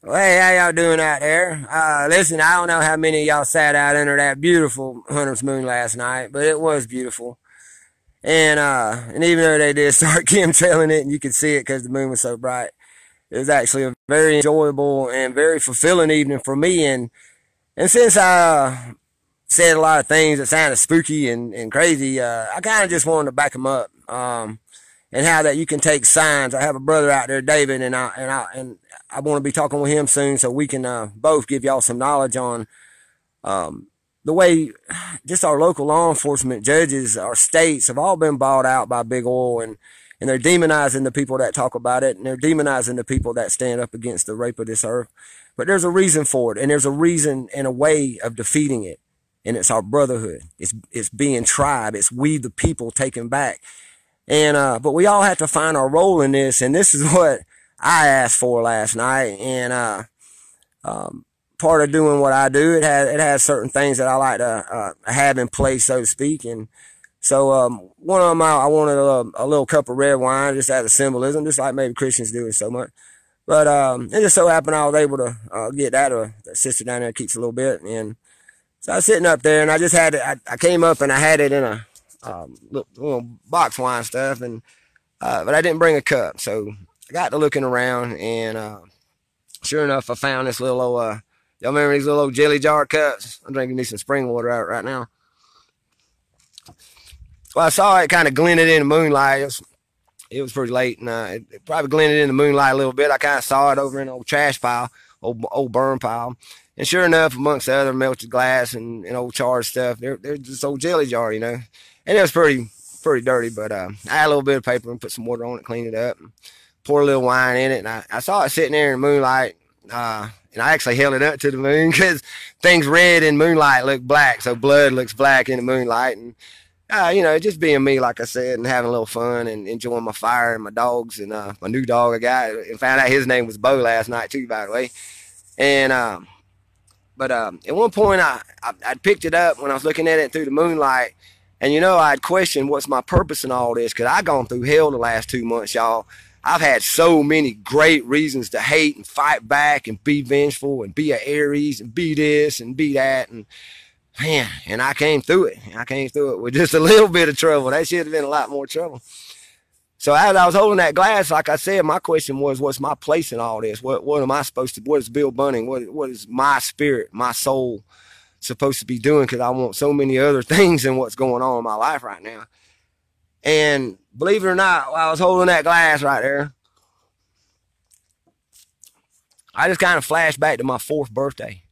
Well, hey, how y'all doing out there? Listen, I don't know how many of y'all sat out under that beautiful hunter's moon last night, but it was beautiful. And even though they did start chemtrailing it and you could see it because the moon was so bright, it was actually a very enjoyable and very fulfilling evening for me. And since I said a lot of things that sounded spooky and crazy, I kind of just wanted to back them up. And how that you can take signs. I have a brother out there, David, and I want to be talking with him soon, so we can both give y'all some knowledge on the way just our local law enforcement, judges, our states have all been bought out by big oil, and they're demonizing the people that talk about it, and they're demonizing the people that stand up against the rape of this earth. But there's a reason for it, and there's a reason and a way of defeating it, and it's our brotherhood. It's being tribe. It's we the people taken back. And but we all have to find our role in this, and this is what I asked for last night. And part of doing what I do, it has certain things that I like to have in place, so to speak. And so one of them, I wanted a little cup of red wine, just as a symbolism, just like maybe Christians do it so much. But it just so happened I was able to get that. The sister down there keeps a little bit, and so I was sitting up there, and I just had it. I came up and I had it in a little box wine stuff, and but I didn't bring a cup, so I got to looking around, and sure enough, I found this little old. Y'all remember these little old jelly jar cups? I'm drinking me some spring water out right now. Well, I saw it kind of glinted in the moonlight. It was pretty late, and it probably glinted in the moonlight a little bit. I kind of saw it over in an old trash pile, old burn pile. And sure enough, amongst the other melted glass and old charred stuff, there's this old jelly jar, and it was pretty dirty. But I had a little bit of paper and put some water on it, cleaned it up, and poured a little wine in it. And I saw it sitting there in the moonlight, and I actually held it up to the moon because things red in moonlight look black, so blood looks black in the moonlight. And just being me, like I said, and having a little fun and enjoying my fire and my dogs and my new dog I got, and found out his name was Bo last night too, by the way. And but at one point, I picked it up when I was looking at it through the moonlight, and I'd questioned what's my purpose in all this, because I've gone through hell the last 2 months, y'all. I've had so many great reasons to hate and fight back and be vengeful and be an Aries and be this and be that, and man, and I came through it. I came through it with just a little bit of trouble. That should have been a lot more trouble. So as I was holding that glass, like I said, my question was, what's my place in all this? What am I supposed to, what is Bill Bunting? What is my spirit, my soul supposed to be doing? Because I want so many other things than what's going on in my life right now. And believe it or not, while I was holding that glass right there, I just kind of flashed back to my 4th birthday,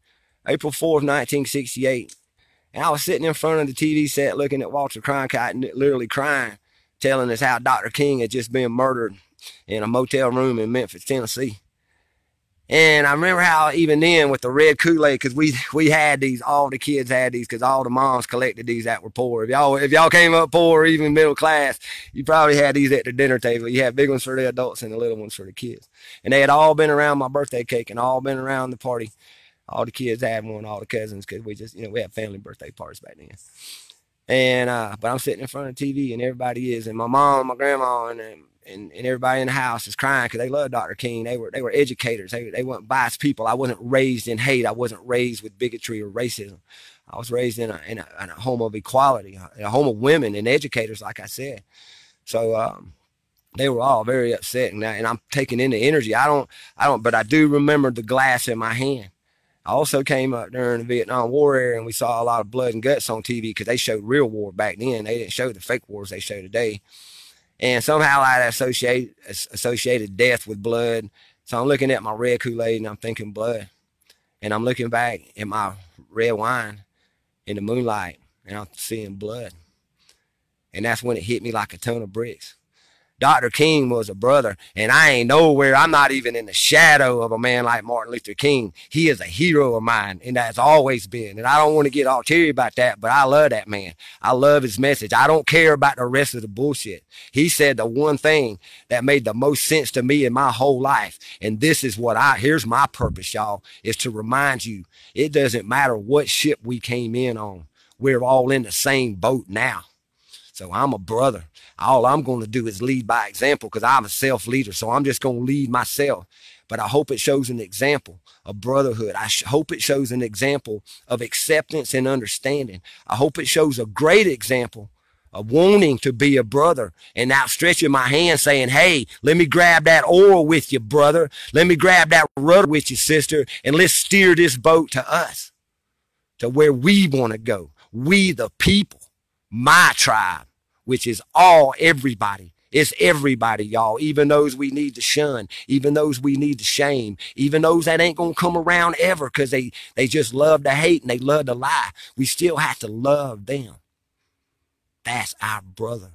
April 4th, 1968. And I was sitting in front of the TV set looking at Walter Cronkite, literally crying, telling us how Dr. King had just been murdered in a motel room in Memphis, Tennessee. And I remember how even then with the red Kool-Aid, because we had these, all the kids had these, because all the moms collected these that were poor. If y'all came up poor or even middle class, you probably had these at the dinner table. You had big ones for the adults and the little ones for the kids. And they had all been around my birthday cake and all been around the party. All the kids had one, all the cousins, because we just, we had family birthday parties back then. And but I'm sitting in front of the TV, and everybody is, and my mom, my grandma, and everybody in the house is crying because they love Dr. King. They were educators. They weren't biased people. I wasn't raised in hate. I wasn't raised with bigotry or racism. I was raised in a home of equality, a home of women and educators, like I said. So they were all very upset, and I'm taking in the energy. But I do remember the glass in my hand. I also came up during the Vietnam War era, and we saw a lot of blood and guts on TV because they showed real war back then. They didn't show the fake wars they show today. And somehow I associated death with blood. So I'm looking at my red Kool-Aid and I'm thinking blood. And I'm looking back at my red wine in the moonlight and I'm seeing blood. And that's when it hit me like a ton of bricks. Dr. King was a brother, and I ain't nowhere. I'm not even in the shadow of a man like Martin Luther King. He is a hero of mine, and that's always been. And I don't want to get all teary about that, but I love that man. I love his message. I don't care about the rest of the bullshit. He said the one thing that made the most sense to me in my whole life, and this is here's my purpose, y'all, is to remind you, it doesn't matter what ship we came in on. We're all in the same boat now. So I'm a brother. All I'm going to do is lead by example because I'm a self-leader. So I'm just going to lead myself. But I hope it shows an example of brotherhood. I hope it shows an example of acceptance and understanding. I hope it shows a great example of wanting to be a brother and outstretching my hand saying, hey, let me grab that oil with you, brother. Let me grab that rudder with you, sister, and let's steer this boat to us, to where we want to go. We the people, my tribe, which is everybody. It's everybody, y'all. Even those we need to shun, even those we need to shame, even those that ain't going to come around ever because they just love to hate and they love to lie. We still have to love them. That's our brother.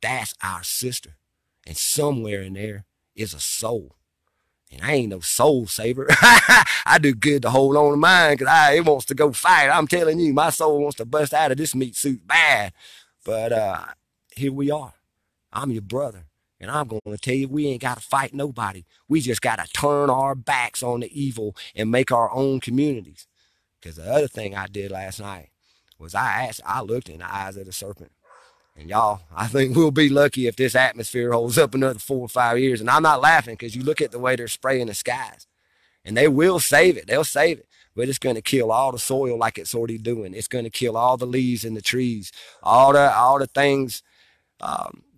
That's our sister. And somewhere in there is a soul. And I ain't no soul saver. I do good to hold on to mine because it wants to go fight. I'm telling you, my soul wants to bust out of this meat suit bad. But here we are. I'm your brother. And I'm going to tell you, we ain't got to fight nobody. We just got to turn our backs on the evil and make our own communities. Because the other thing I did last night was I looked in the eyes of the serpent. And y'all, I think we'll be lucky if this atmosphere holds up another 4 or 5 years. And I'm not laughing because you look at the way they're spraying the skies. And they will save it. They'll save it. But it's going to kill all the soil like it's already doing. It's going to kill all the leaves in the trees, all the things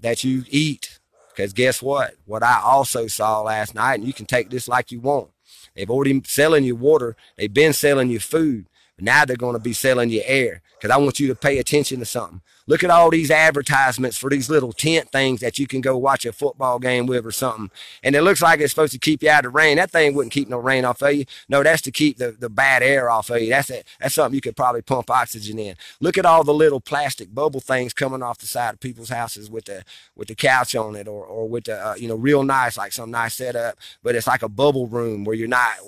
that you eat. Because guess what? What I also saw last night, and you can take this like you want. They've already selling you water. They've been selling you food. But now they're going to be selling you air. Because I want you to pay attention to something. Look at all these advertisements for these little tent things that you can go watch a football game with or something. And it looks like it's supposed to keep you out of the rain. That thing wouldn't keep no rain off of you. No, that's to keep the bad air off of you. That's something you could probably pump oxygen in. Look at all the little plastic bubble things coming off the side of people's houses with the couch on it or with the, real nice, like some nice setup. But it's like a bubble room where you're not,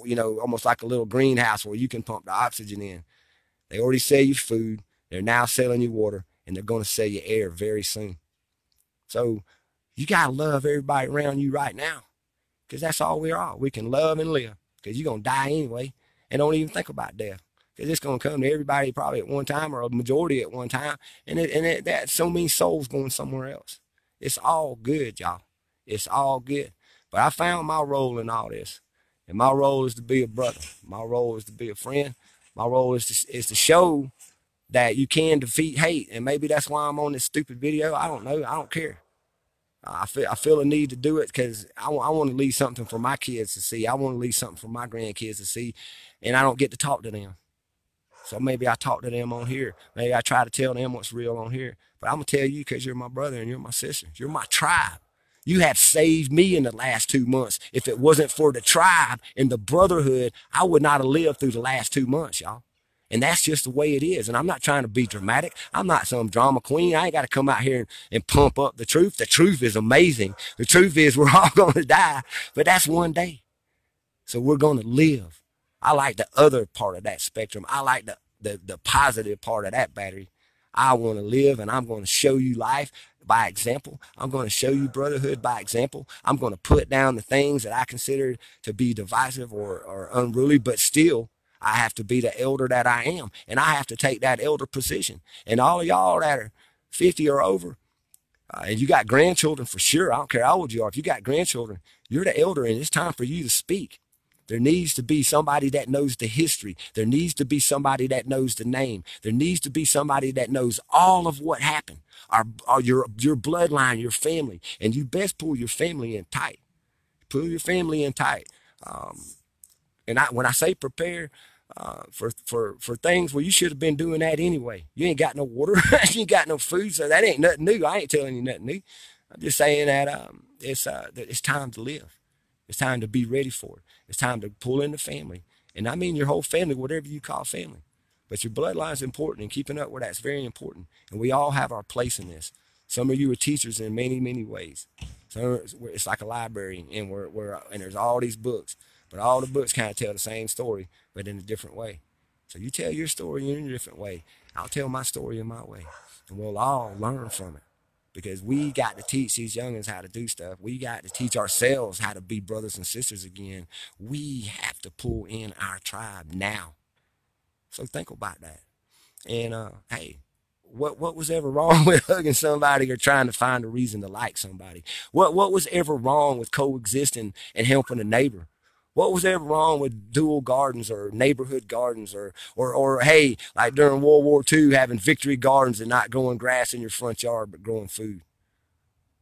almost like a little greenhouse where you can pump the oxygen in. They already sell you food. They're now selling you water. And they're going to sell you air very soon. So you got to love everybody around you right now because that's all we are. We can love and live because you're going to die anyway and don't even think about death because it's going to come to everybody probably at one time or a majority at one time. And that's so many souls going somewhere else. It's all good, y'all. It's all good. But I found my role in all this. And my role is to be a brother. My role is to be a friend. My role is to show that you can defeat hate. And maybe that's why I'm on this stupid video. I don't know. I don't care. I feel a need to do it because I want to leave something for my kids to see. I want to leave something for my grandkids to see. And I don't get to talk to them. So maybe I talk to them on here. Maybe I try to tell them what's real on here. But I'm going to tell you because you're my brother and you're my sister. You're my tribe. You have saved me in the last 2 months. If it wasn't for the tribe and the brotherhood, I would not have lived through the last 2 months, y'all. And that's just the way it is. And I'm not trying to be dramatic. I'm not some drama queen. I ain't got to come out here and pump up the truth. The truth is amazing. The truth is we're all going to die, but that's one day. So we're going to live. I like the other part of that spectrum. I like the positive part of that battery. I want to live and I'm going to show you life by example. I'm going to show you brotherhood by example. I'm going to put down the things that I consider to be divisive or unruly, but still I have to be the elder that I am. And I have to take that elder position. And all of y'all that are 50 or over, and you got grandchildren for sure. I don't care how old you are. If you got grandchildren, you're the elder and it's time for you to speak. There needs to be somebody that knows the history. There needs to be somebody that knows the name. There needs to be somebody that knows all of what happened. Your bloodline, your family. And you best pull your family in tight. Pull your family in tight. And when I say prepare for things, well, you should have been doing that anyway. You ain't got no water. You ain't got no food. So that ain't nothing new. I ain't telling you nothing new. I'm just saying that it's time to live. It's time to be ready for it. It's time to pull in the family. And I mean your whole family, whatever you call family. But your bloodline is important, and keeping up with that's very important. And we all have our place in this. Some of you are teachers in many, many ways. So it's like a library, and and there's all these books. But all the books kind of tell the same story, but in a different way. So you tell your story in a different way. I'll tell my story in my way. And we'll all learn from it. Because we got to teach these youngins how to do stuff. We got to teach ourselves how to be brothers and sisters again. We have to pull in our tribe now. So think about that. And hey, What was ever wrong with hugging somebody or trying to find a reason to like somebody? What was ever wrong with coexisting and helping a neighbor? What was ever wrong with dual gardens or neighborhood gardens or hey, like during World War II, having victory gardens and not growing grass in your front yard but growing food?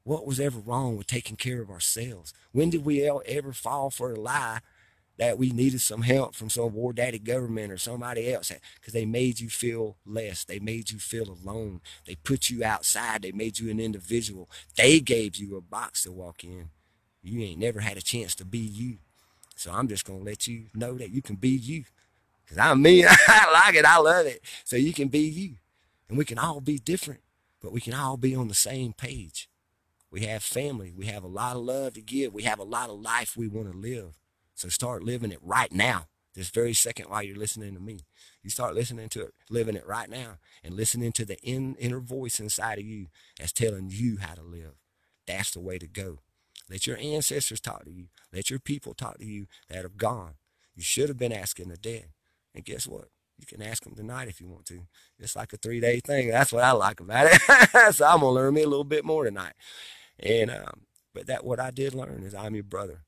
What was ever wrong with taking care of ourselves? When did we ever fall for a lie that we needed some help from some war daddy government or somebody else? Because they made you feel less. They made you feel alone. They put you outside. They made you an individual. They gave you a box to walk in. You ain't never had a chance to be you. So I'm just going to let you know that you can be you. Because I'm me. I like it. I love it. So you can be you. And we can all be different, but we can all be on the same page. We have family. We have a lot of love to give. We have a lot of life we want to live. So start living it right now, this very second while you're listening to me. You start listening to it, living it right now, and listening to the inner voice inside of you that's telling you how to live. That's the way to go. Let your ancestors talk to you. Let your people talk to you that have gone. You should have been asking the dead. And guess what? You can ask them tonight if you want to. It's like a 3-day thing. That's what I like about it. So I'm going to learn me a little bit more tonight. And but that what I did learn is I'm your brother,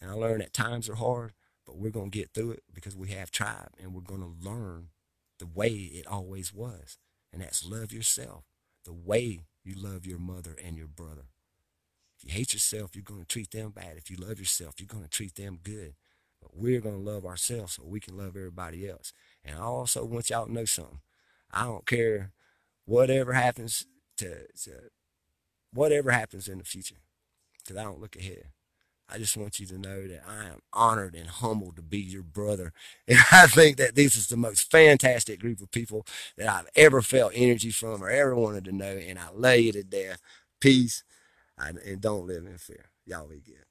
and I learned that times are hard, but we're gonna get through it because we have tribe, and we're gonna learn the way it always was, and that's love yourself, the way you love your mother and your brother. If you hate yourself, you're gonna treat them bad. If you love yourself, you're gonna treat them good. But we're gonna love ourselves so we can love everybody else. And I also want y'all to know something. I don't care whatever happens to whatever happens in the future, because I don't look ahead. I just want you to know that I am honored and humbled to be your brother. And I think that this is the most fantastic group of people that I've ever felt energy from or ever wanted to know. And I love you to death. Peace, and don't live in fear. Y'all be good.